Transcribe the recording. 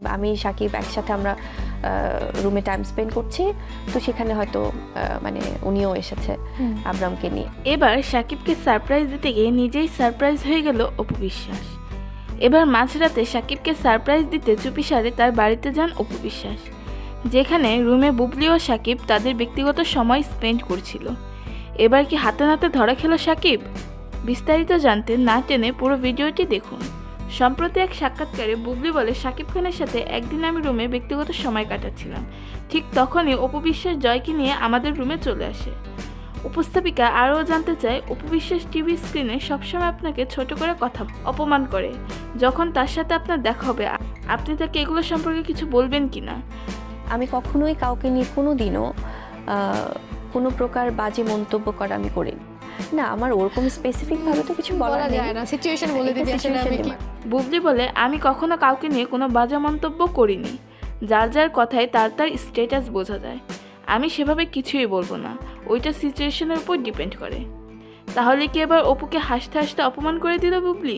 আমি সাকিব একসাথে আমরা রুমে টাইম স্পেন্ড করছি, তো সেখানে হয়তো মানে উনিও এসেছে আবরামকে নিয়ে। এবার সাকিবকে সারপ্রাইজ দিতে গিয়ে নিজেই সারপ্রাইজ হয়ে গেল অপু বিশ্বাস। এবার মাঝরাতে সাকিবকে সারপ্রাইজ দিতে চুপিসারে তার বাড়িতে যান অপু বিশ্বাস, যেখানে রুমে বুবলি ও সাকিব তাদের ব্যক্তিগত সময় স্পেন্ড করছিল। এবার কি হাতে নাতে ধরা খেল সাকিব? বিস্তারিত জানতে না টেনে পুরো ভিডিওটি দেখুন। সম্প্রতি এক সাক্ষাৎকারে বুবলি বলে, সাকিব খানের সাথে একদিন আমি রুমে ব্যক্তিগত সময় কাটাচ্ছিলাম, ঠিক তখনই অপু বিশ্বাস জয়কে নিয়ে আমাদের রুমে চলে আসে। উপস্থাপিকা আরও জানতে চায়, অপু বিশ্বাস টিভি স্ক্রিনে সবসময় আপনাকে ছোট করে কথা অপমান করে, যখন তার সাথে আপনার দেখা হবে আপনি তাকে এগুলো সম্পর্কে কিছু বলবেন কিনা? আমি কখনোই কাউকে নিয়ে কোনো দিনও কোনো প্রকার বাজে মন্তব্য করা আমি করিনি। না, আমার ওরকম স্পেসিফিকভাবে তো কিছু বলা যায় না, সিচুয়েশন বলে দিবি আসলে আমি কি। বুবলি বলে, আমি কখনো কাউকে নিয়ে কোনো বাজে মন্তব্য করিনি। যার যার কথায় তার তার স্ট্যাটাস বোঝা যায়। আমি সেভাবে কিছুই বলবো না, ওইটা সিচুয়েশনের উপর ডিপেন্ড করে। তাহলে কি এবার অপুকে হাসতে হাসতে অপমান করে দিল বুবলি?